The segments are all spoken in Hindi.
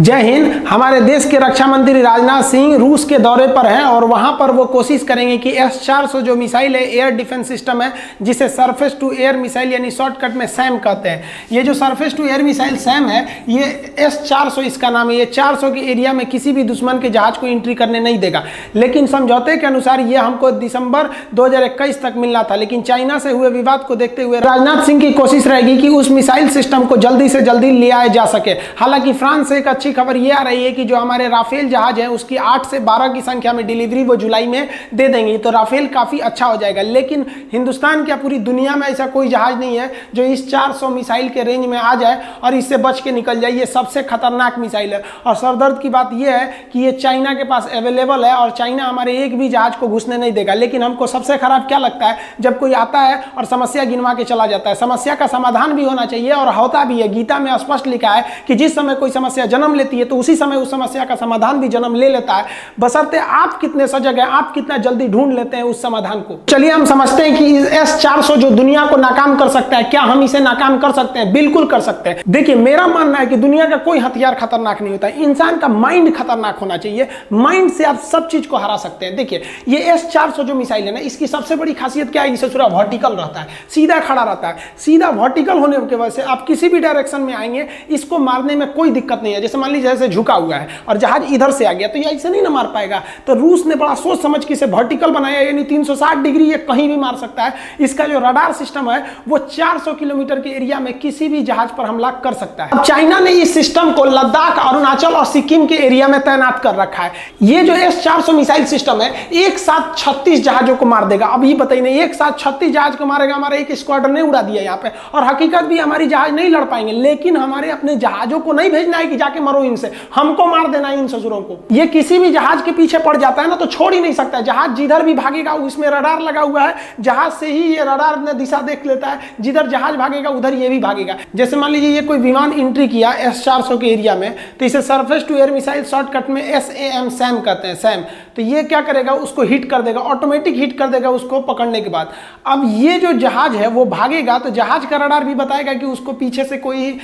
जय हिंद। हमारे देश के रक्षा मंत्री राजनाथ सिंह रूस के दौरे पर हैं और वहां पर वो कोशिश करेंगे कि S-400 जो मिसाइल है, एयर डिफेंस सिस्टम है, जिसे सरफेस टू एयर मिसाइल यानी शॉर्टकट में सैम कहते हैं। ये जो surface to air missile SAM है, ये S-400 इसका नाम है। ये 400 के एरिया में किसी भी दुश्मन के जहाज को एंट्री करने नहीं देगा, लेकिन समझौते के अनुसार ये हमको दिसंबर 2021 तक मिलना था। लेकिन चाइना से हुए विवाद को देखते हुए राजनाथ सिंह की कोशिश रहेगी कि उस मिसाइल सिस्टम को जल्दी से जल्दी ले आया जा सके। हालांकि फ्रांस से एक अच्छी खबर ये आ रही है कि जो हमारे राफेल जहाज है, उसकी 8 से 12 की संख्या में डिलीवरी वो जुलाई में दे देंगे, तो राफेल काफी अच्छा हो जाएगा। लेकिन हिंदुस्तान क्या पूरी दुनिया में ऐसा कोई जहाज नहीं है जो इस 400 मिसाइल के रेंज में आ जाए और इससे बच के निकल जाए। ये सबसे खतरनाक मिसाइल है और सरदर्द की बात यह है कि ये चाइना के पास अवेलेबल है और चाइना हमारे एक भी जहाज को घुसने नहीं देगा। लेकिन हमको सबसे खराब क्या लगता है, जब कोई आता है और समस्या गिनवा के चला जाता है। समस्या का समाधान भी होना चाहिए और होता भी है। गीता में स्पष्ट लिखा है कि जिस समय कोई समस्या जन्म लेती है तो उसी समय उस समस्या का समाधान भी जन्म ले लेता है, बशर्ते आप कितने सजग हैं, आप कितना जल्दी ढूंढ लेते हैं उस समाधान को। चलिए हम समझते हैं कि S-400 जो दुनिया को नाकाम कर सकता है, क्या हम इसे नाकाम कर सकते हैं? बिल्कुल कर सकते हैं। देखिए, मेरा मानना है कि दुनिया का कोई हथियार खतरनाक नहीं होता है, इंसान का माइंड खतरनाक होना चाहिए। माइंड से आप सब चीज को हरा सकते हैं। देखिए, ये S-400 जो मिसाइल है ना, इसकी सबसे बड़ी खासियत क्या है, इसे पूरा वर्टिकल रहता है, सीधा खड़ा रहता है। सीधा वर्टिकल होने की वजह से आप किसी भी डायरेक्शन में आएंगे, इसको मारने में कोई दिक्कत नहीं है। जैसे मान लीजिए जैसे झुका हुआ है और जहाज इधर से आ गया, तो ये ऐसे नहीं ना मार पाएगा। तो रूस ने बड़ा सोच समझ के इसे वर्टिकल बनाया, यानी 360 डिग्री ये कहीं भी मार सकता है। इसका जो रडार सिस्टम है वो 400 किलोमीटर के एरिया में किसी भी जहाज पर हमला कर सकता है। अब चाइना ने इस सिस्टम को लद्दाख, अरुणाचल और सिक्किम के एरिया में तैनात कर रखा है। ये जो S-400 मिसाइल सिस्टम है, एक साथ 36 जहाजों को मार देगा। अब ये बताइए, एक साथ 36 जहाज को मारेगा, हमारा एक स्क्वाड्रन ने उड़ा दिया यहाँ पे। और हकीकत भी हमारी जहाज नहीं लड़ पाएंगे, लेकिन हमारे अपने जहाजों को नहीं भेजना है कि जाके मरो इनसे, हमको मार देना है इन ससुरों को। ये किसी भी जहाज के पीछे पड़ जाता है ना, तो छोड़ ही नहीं सकता है। जहाज जिधर भी भागेगा उसमें रडार लगा हुआ है, जहाज से ही ये रडार ने दिशा देख लेता है। जिधर जहाज भागेगा उधर ये भी भागेगा। जैसे मान लीजिए ये कोई विमान एंट्री किया S-400 के एरिया में, तो इसे surface to air missile shortcut में SAM सैम कहते हैं, सैम। तो ये क्या करेगा, उसको हिट कर देगा, ऑटोमेटिक हिट कर देगा उसको पकड़ने के बाद। अब ये जो जहाज है वो भागेगा, तो जहाज का रडार भी बताएगा कि उसको पीछे से कोई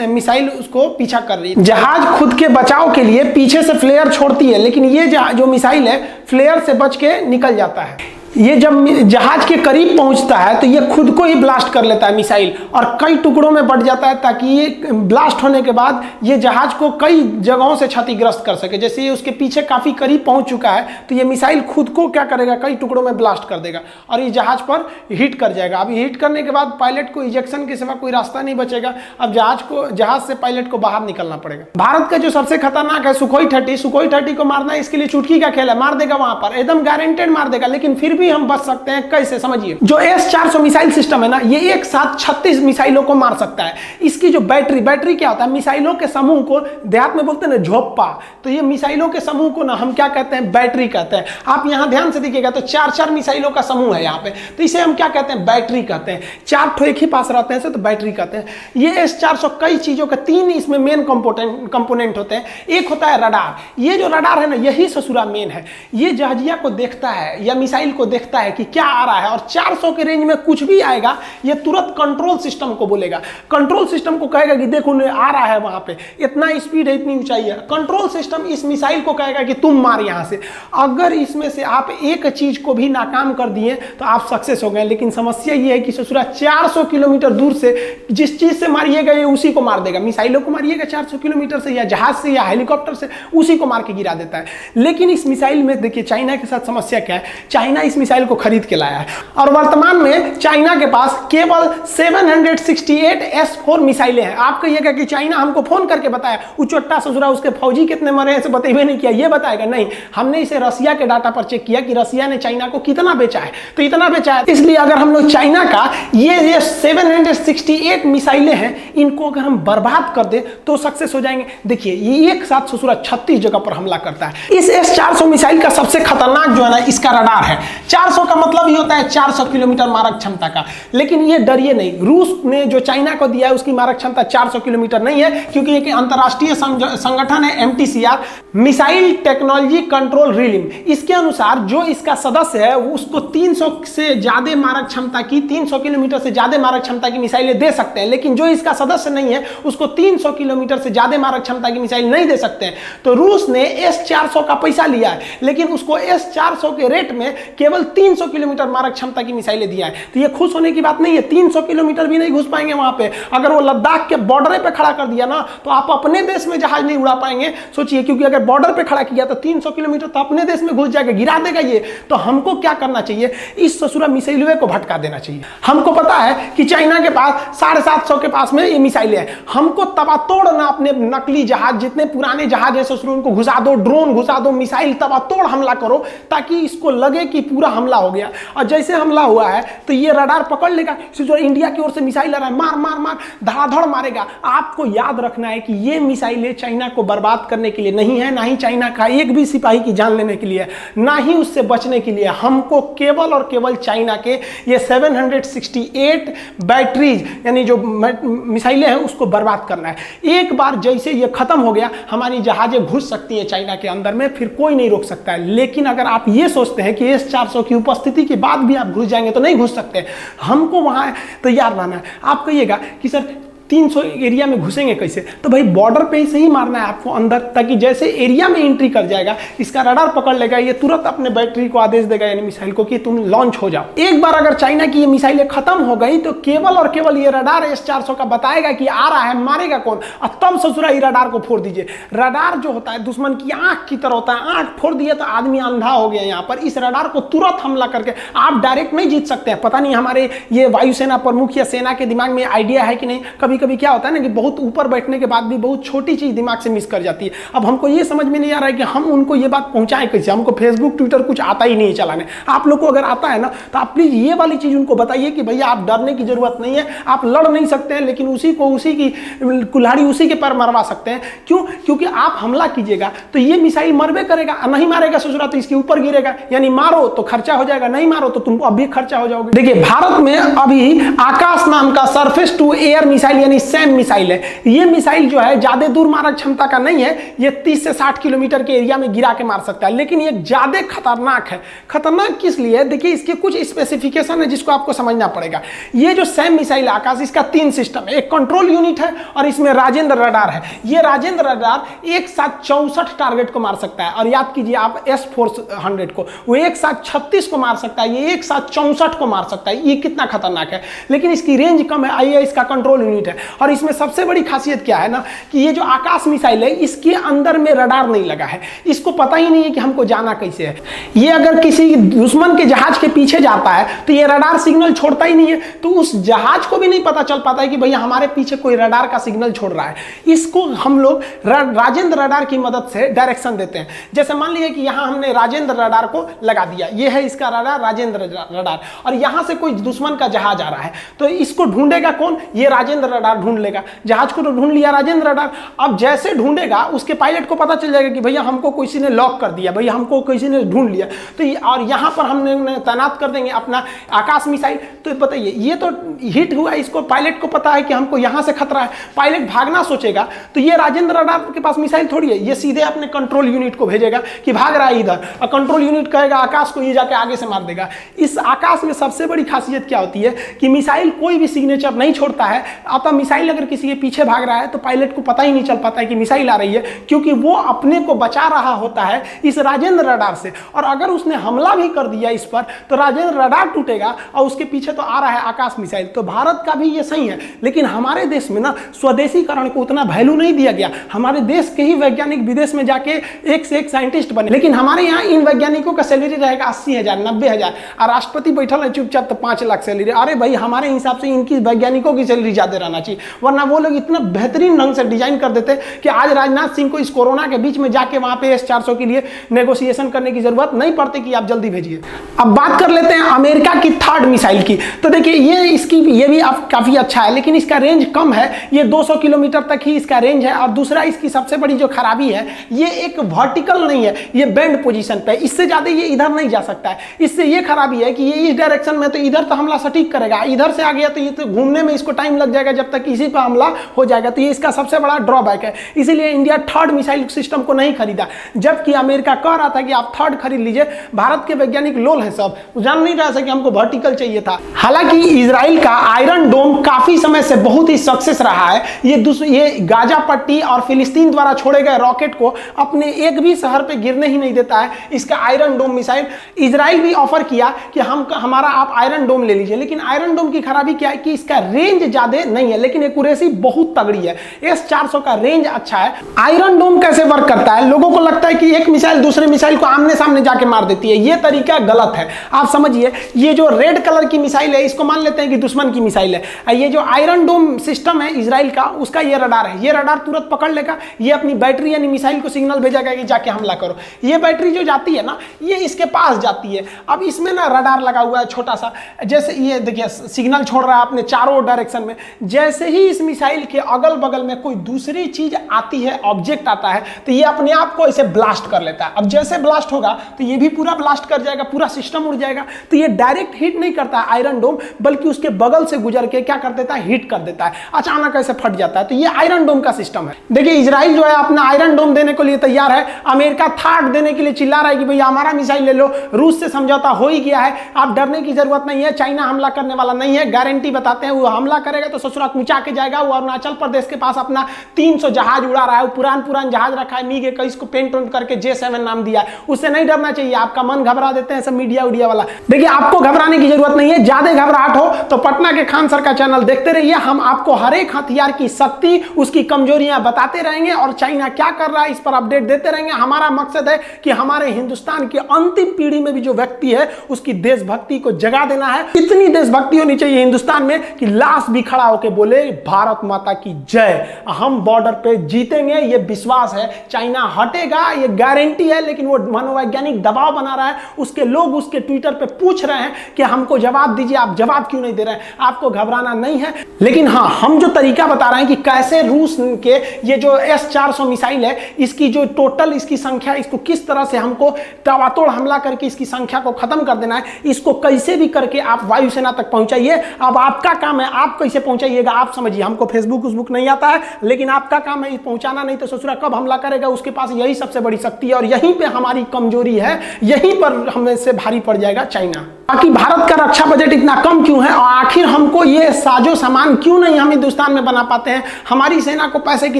मिसाइल उसको पीछा कर रही है। जहाज खुद के बचाव के लिए पीछे से फ्लेयर छोड़ती है, लेकिन ये जो मिसाइल है फ्लेयर से बच के निकल जाता है। ये जब जहाज के करीब पहुंचता है तो ये खुद को ही ब्लास्ट कर लेता है मिसाइल, और कई टुकड़ों में बट जाता है, ताकि ये ब्लास्ट होने के बाद ये जहाज को कई जगहों से क्षतिग्रस्त कर सके। जैसे ये उसके पीछे काफी करीब पहुंच चुका है, तो ये मिसाइल खुद को क्या करेगा, कई टुकड़ों में ब्लास्ट कर देगा और ये जहाज पर हिट कर जाएगा। अब हिट करने के बाद पायलट को इजेक्शन के सिवा कोई रास्ता नहीं बचेगा। अब जहाज से पायलट को बाहर निकलना पड़ेगा। भारत का जो सबसे खतरनाक है सुखोई 30 को मारना इसके लिए चुटकी का खेल है, मार देगा वहां पर, एकदम गारंटेड मार देगा। लेकिन फिर भी हम बच सकते हैं। कैसे, समझिए। जो S-400 मिसाइल सिस्टम है ना, ये एक साथ 36 मिसाइलों को मार सकता है। इसकी जो बैटरी क्या होता है, मिसाइलों के समूह को देहात में बोलते हैं ना झोप्पा, तो ये मिसाइलों के समूह को ना हम क्या कहते हैं, बैटरी कहते हैं। आप यहां ध्यान से देखिएगा तो 4 मिसाइलों का समूह है यहाँ पे, तो इसे हम क्या कहते हैं, बैटरी कहते हैं। 4 ठो एक ही पास रहते हैं तो बैटरी कहते हैं। ये S-400 कई चीजों का 3 इसमें मेन कंपोनेंट होते हैं। एक होता है रडार। ये जो रडार है ना, यही ससुरा मेन है। ये जहाजिया को देखता है या मिसाइल को देखता है कि क्या आ रहा है, और 400 के रेंज में कुछ भी आएगा ये तुरंत कंट्रोल सिस्टम को बोलेगा। कंट्रोल सिस्टम को कहेगा कि देखो आ रहा है वहां पे, इतना स्पीड है, इतनी ऊंचाई है। कंट्रोल सिस्टम इस मिसाइल को कहेगा कि तुम मार यहां से। अगर इसमें से आप एक चीज को भी नाकाम कर दिए तो आप सक्सेस हो गए। लेकिन समस्या ये है कि ससुरा 400 किलोमीटर दूर से जिस चीज से मारिएगा ये उसी को मार देगा। मिसाइलों को मारिएगा 400 किलोमीटर से या जहाज से या हेलीकॉप्टर से, उसी को मार के गिरा देता है। लेकिन इस मिसाइल में देखिए चाइना के साथ समस्या क्या है, चाइना इस मिसाइल को खरीद के लाया है और वर्तमान में चाइना के पास केवल 768 S-4 मिसाइलें हैं। आप कहिएगा कि चाइना हमको फोन करके बताया, उचट्टा ससुरा उसके फौजी कितने मरे हैं बताइए नहीं किया, ये बताएगा नहीं। हमने इसे रसिया के डाटा पर चेक किया कि रसिया ने चाइना को कितना बेचा है, तो इतना बेचा है। इसलिए अगर हम लोग चाइना का ये 768 मिसाइलें हैं, इनको अगर हम बर्बाद कर दे तो सक्सेस हो जाएंगे। देखिए ये एक साथ ससुरा 36 जगह पर हमला करता है। इस S-400 मिसाइल का सबसे खतरनाक जो है ना, इसका रडार है। 400 का मतलब ही होता है 400 किलोमीटर मारक क्षमता का। लेकिन ये डरिए नहीं, रूस ने जो चाइना को दिया है उसकी मारक क्षमता 400 किलोमीटर नहीं है, क्योंकि एक अंतरराष्ट्रीय संगठन है MTCR, missile technology control realm. इसके अनुसार जो इसका सदस्य है उसको 300 से ज्यादा मारक क्षमता की, 300 किलोमीटर से ज्यादा मारक क्षमता की मिसाइलें दे सकते हैं, लेकिन जो इसका सदस्य नहीं है उसको 300 किलोमीटर से ज्यादा मारक क्षमता की मिसाइल नहीं दे सकते हैं। तो रूस ने S-400 का पैसा लिया है, लेकिन उसको S-400 के रेट में केवल 300 किलोमीटर मारक क्षमता की मिसाइलें दिया है। तो ये खुश होने की बात नहीं है, 300 किलोमीटर भी नहीं घुस पाएंगे वहां पे। अगर वो लद्दाख के बॉर्डर पे खड़ा कर दिया ना तो आप अपने देश में जहाज नहीं उड़ा पाएंगे, सोचिए, क्योंकि अगर बॉर्डर पे खड़ा किया तो 300 किलोमीटर तो अपने देश में घुस जाएगा, गिरा देगा ये। तो हमको क्या करना चाहिए, इस ससुरा मिसाइलवे को भटका देना चाहिए। हमको पता है कि चाइना के पास 750 के पास में ये मिसाइलें हैं, हमको तबातोड़ ना अपने नकली जहाज, जितने पुराने जहाज है ससुर, उनको घुसा दो, ड्रोन घुसा दो, मिसाइल तबातोड़ हमला करो, ताकि इसको लगे कि पूरा हमला हो गया। और जैसे हमला हुआ है तो ये रडार पकड़ लेगा, इंडिया की ओर से मिसाइल आ रहा है, मार मार मार धड़ाधड़ मारेगा। आपको याद रखना है कि ये मिसाइलें चाइना को बर्बाद करने के लिए नहीं है, ना ही चाइना का एक भी सिपाही की जान लेने के लिए, ना ही उससे बचने के लिए। हमको केवल और केवल चाइना के ये 768 बैटरीज यानी जो मिसाइलें हैं उसको बर्बाद करना है। एक बार जैसे ये खत्म हो गया, हमारी जहाजें घुस सकती हैं चाइना के अंदर में, फिर कोई नहीं रोक सकता है। लेकिन अगर आप ये सोचते हैं कि S-400 की उपस्थिति के बाद भी आप घुस जाएंगे, तो नहीं घुस सकते। हमको वहां तैयार रहना है। आप कहिएगा कि सर 300 एरिया में घुसेंगे कैसे, तो भाई बॉर्डर पे से ही मारना है आपको अंदर, ताकि जैसे एरिया में एंट्री कर जाएगा इसका रडार पकड़ लेगा, ये तुरंत अपने बैटरी को आदेश देगा यानी मिसाइल को कि तुम लॉन्च हो जाओ। एक बार अगर चाइना की ये मिसाइलें खत्म हो गई तो केवल और केवल ये रडार S-400 का बताएगा कि आ रहा है, मारेगा कौन, और तब ससुरा ये रडार को फोड़ दीजिए। रडार जो होता है दुश्मन की आंख की तरह होता है, आंख फोड़ दिए तो आदमी अंधा हो गया। यहाँ पर इस रडार को तुरंत हमला करके आप डायरेक्ट नहीं जीत सकते हैं। पता नहीं हमारे ये वायुसेना प्रमुख या सेना के दिमाग में आइडिया है कि नहीं। कभी कभी क्या होता है ना कि बहुत ऊपर बैठने के बाद भी बहुत छोटी चीज दिमाग से मिस कर जाती है। अब हमको ये समझ में नहीं आ रहा है कि हम उनको ये बात पहुंचाएं कैसे। हमको फेसबुक ट्विटर कुछ आता ही नहीं चलाने। आप लोग को अगर आता है ना तो आप प्लीज ये वाली चीज उनको बताइए कि भैया आप डरने की जरूरत नहीं है, आप लड़ नहीं सकते हैं, लेकिन उसी को उसी की कुल्हाड़ी उसी के पर मरवा सकते हैं। क्यों? क्योंकि आप हमला कीजिएगा तो ये मिसाइल मरबे करेगा, नहीं मारेगा ससुरा तो इसके ऊपर गिरेगा। यानी मारो तो खर्चा हो जाएगा, नहीं मारो तो तुमको अभी खर्चा हो जाओगे। देखिए भारत में अभी आकाश नाम का सरफेस टू एयर मिसाइल यानी सैम मिसाइल है। ये मिसाइल जो है ज्यादा दूर मारक क्षमता का नहीं है, ये 30 से 60 किलोमीटर के एरिया में गिरा के मार सकता है, लेकिन ये ज्यादा खतरनाक है। खतरनाक किस लिए? देखिए इसके कुछ स्पेसिफिकेशन है जिसको आपको समझना पड़ेगा। ये जो सैम मिसाइल आकाश, इसका 3 सिस्टम है। एक कंट्रोल यूनिट है और इसमें राजेंद्र रडार है। ये राजेंद्र रडार एक साथ 64 टारगेट को मार सकता है। और याद कीजिए आप S-400 को, वो एक साथ 36 को मार सकता है, ये एक साथ 64 को मार सकता है। ये कितना खतरनाक है। लेकिन इसकी रेंज कम है, आइए इसका कंट्रोल यूनिट है। और इसमें सबसे बड़ी खासियत क्या है ना कि ये जो आकाश मिसाइल है इसके अंदर में रडार नहीं लगा है। इसको पता ही नहीं है कि हमको जाना कैसे है। ये अगर किसी दुश्मन के जहाज के पीछे जाता है तो ये रडार सिग्नल छोड़ता ही नहीं है, तो उस जहाज को भी नहीं पता चल पाता है कि भैया हमारे पीछे कोई रडार का सिग्नल छोड़ रहा है। इसको हम लोग राजेंद्र रडार की मदद से डायरेक्शन देते हैं। जैसे मान लीजिए कि यहां हमने राजेंद्र रडार को लगा दिया, ये है इसका रडार राजेंद्र रडार, और यहां से कोई दुश्मन का जहाज आ रहा है तो इसको ढूंढेगा कौन? ये राजेंद्र रडार ढूंढ लेगा। जहाज को तो ढूंढ लिया राजेंद्र रडार। अब जैसे ढूंढेगा उसके पायलट को पता चल जाएगा कि भैया हमको किसी ने लॉक कर दिया, भैया हमको किसी ने ढूंढ लिया। तो और यहां पर हमने तैनात कर देंगे अपना आकाश मिसाइल। तो बताइए ये तो हिट हुआ, इसको पायलट को पता है कि हमको यहां से खतरा है। पायलट भागना सोचेगा तो ये राजेंद्र रडार के पास मिसाइल थोड़ी है, ये सीधे अपने कंट्रोल यूनिट को भेजेगा कि भाग रहा है इधर, और कंट्रोल यूनिट कहेगा आकाश को, ये जाके आगे से मार देगा। इस आकाश में सबसे बड़ी खासियत क्या होती है कि मिसाइल कोई भी सिग्नेचर नहीं छोड़ता है। अतः मिसाइल अगर किसी के पीछे भाग रहा है तो पायलट को पता ही नहीं चल पाता है कि मिसाइल आ रही है, क्योंकि वो अपने को बचा रहा होता है इस राजेंद्र रडार से। और अगर उसने हमला भी कर दिया इस पर तो राजेंद्र रडार टूटेगा और उसके पीछे तो आ रहा है आकाश मिसाइल। तो भारत का भी ये सही है, लेकिन हमारे देश में ना स्वदेशीकरण को उतना वैल्यू नहीं दिया गया। हमारे देश के ही वैज्ञानिक विदेश में जाके एक से एक साइंटिस्ट बने, लेकिन हमारे यहाँ इन वैज्ञानिकों का सैलरी रहेगा 80,000 90,000, और राष्ट्रपति बैठल है चुपचाप तो 5 लाख सैलरी। अरे भाई हमारे हिसाब से इनकी वैज्ञानिकों की सैलरी ज्यादा रहना चाहिए। चाहिए, वरना वो लोग इतना बेहतरीन ढंग से डिजाइन कर देते कि आज राजनाथ सिंह को इस कोरोना के बीच में जाके वहां पे S-400 के लिए नेगोशिएशन करने की जरूरत नहीं पड़ती कि आप जल्दी भेजिए। अब बात कर लेते हैं अमेरिका की थर्ड मिसाइल की। तो देखिए ये भी काफी अच्छा है, लेकिन इसका रेंज कम है, ये 200 किलोमीटर तक ही इसका रेंज है। और दूसरा इसकी सबसे बड़ी जो खराबी है, ये एक वर्टिकल नहीं है, ये बेंड पोजीशन पे, इससे ज्यादा ये इधर नहीं जा सकता है। इससे ये खराबी है कि ये इस डायरेक्शन में तो इधर तो हमला सटीक करेगा, इधर से आ गया तो ये तो घूमने में इसको टाइम लग जाएगा जब तक इसी पर हमला हो जाएगा। तो ये इसका सबसे बड़ा ड्रॉबैक है, इसीलिए इंडिया थर्ड मिसाइल सिस्टम को नहीं खरीदा, जबकि अमेरिका कह रहा था कि आप थर्ड खरीद लीजिए। भारत के वैज्ञानिक लोल है, सब जान नहीं रहा था कि हमको वर्टिकल चाहिए था। हालांकि इजराइल का आयरन डोम काफी समय से बहुत ही सक्सेस रहा है। ये गाजा पट्टी और फिलिस्तीन द्वारा छोड़े गए रॉकेट को अपने एक भी शहर पे गिरने ही नहीं देता है। इसका आयरन डोम मिसाइल इजराइल भी ऑफर किया कि हमारा आप आयरन डोम ले लीजिए, लेकिन आयरन डोम की खराबी क्या है कि इसका रेंज ज्यादा नहीं है, लेकिन एक्यूरेसी बहुत तगड़ी है। S-400 का रेंज अच्छा है। आयरन डोम कैसे वर्क करता है? लोगों को लगता है कि एक मिसाइल दूसरे मिसाइल को आमने सामने जाके मार देती है, ये तरीका गलत है। आप समझिए, ये जो रेड कलर की मिसाइल है इसको मान लेते हैं कि दुश्मन की मिसाइल है। ये जो आयरन डोम सिस्टम है इजराइल का, उसका ये रडार है, ये रडार तुरंत पकड़ लेगा, ये अपनी बैटरी यानी मिसाइल को सिग्नल भेजेगा कि जाके हमला करो। ये बैटरी जो जाती है ना, ये इसके पास जाती है। अब इसमें ना रडार लगा हुआ है छोटा सा, जैसे ये देखिए सिग्नल छोड़ रहा है अपने चारों डायरेक्शन में। जैसे ही इस मिसाइल के अगल बगल में कोई दूसरी चीज आती है, ऑब्जेक्ट आता है, तो ये अपने आप को इसे ब्लास्ट कर लेता है। अब जैसे ब्लास्ट होगा तो ये भी पूरा ब्लास्ट कर जाएगा, पूरा सिस्टम उड़ जाएगा। तो ये डायरेक्ट हिट नहीं करता है आयरन डोम, बल्कि उसके बगल से गुजर के क्या कर देता है, हिट कर देता है, अचानक ऐसे फट जाता है। तो ये आयरन डोम का सिस्टम है। देखिए इजराइल जो है अपना आयरन डोम देने के लिए तैयार है, अमेरिका थर्ड देने के लिए चिल्ला रहा है कि भैया हमारा मिसाइल ले लो। रूस से समझौता हो ही गया है, आप डरने की जरूरत नहीं है, चाइना हमला करने वाला नहीं है, गारंटी बताते हैं। वो हमला करेगा तो ससुरा कूचा के जाएगा। वो अरुणाचल प्रदेश के पास अपना 300 जहाज उड़ा रहा है, पुरान जहाज रखा है, MiG 21 को पेंट करके J7 नाम दिया है। उससे नहीं डरना चाहिए, आपका मन घबरा देते हैं सब मीडिया वाला। देखिए आपको घबराने की जरूरत नहीं है, ज्यादा घबराहट हो तो पटना के खान सर का चैनल देखते रहिए। हम आपको हर एक हथियार की शक्ति, उसकी कमजोरियां बताते रहेंगे और चाइना क्या कर रहा है इस पर अपडेट देते रहेंगे। हमारा मकसद है कि हमारे हिंदुस्तान की अंतिम पीढ़ी में भी जो व्यक्ति है उसकी देशभक्ति को जगा देना है। इतनी देशभक्ति होनी चाहिए हिंदुस्तान में कि लाश भी खड़ा होकर बोले भारत माता की जय। हम बॉर्डर पे जीतेंगे, ये विश्वास है। चाइना हटेगा, ये गारंटी है, लेकिन वो मनोवैज्ञानिक दबाव बना रहा है। उसके लोग उसके ट्विटर पे पूछ रहे हैं कि हमको जवाब दीजिए, आप जवाब क्यों नहीं दे रहे हैं? आपको घबराना नहीं है, लेकिन हाँ हम जो तरीका बता रहे हैं कि कैसे रूस के ये जो S-400 मिसाइल है, इसकी जो टोटल इसकी संख्या, इसको किस तरह से हमको ताबड़तोड़ हमला करके इसकी संख्या को खत्म कर देना है, इसको कैसे भी करके आप वायुसेना तक पहुंचाइए। अब आपका काम है, आप कैसे पहुंचाइएगा आप समझिए। हमको फेसबुक नहीं आता है, लेकिन आपका काम है पहुंचाना, नहीं तो ससुरा कब हमला करेगा उसके पास यही सबसे बड़ी शक्ति है। और यहीं पे हमारी कमजोरी है, यहीं पर हमें से भारी पड़ जाएगा चाइना। बाकी भारत का रक्षा बजट इतना कम क्यों है और आखिर हमको ये साजो सामान क्यों नहीं हम हिंदुस्तान में बना पाते हैं, हमारी सेना को पैसे की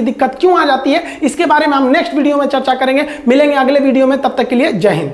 दिक्कत क्यों आ जाती है, इसके बारे में हम नेक्स्ट वीडियो में चर्चा करेंगे। मिलेंगे अगले वीडियो में, तब तक के लिए जय हिंद।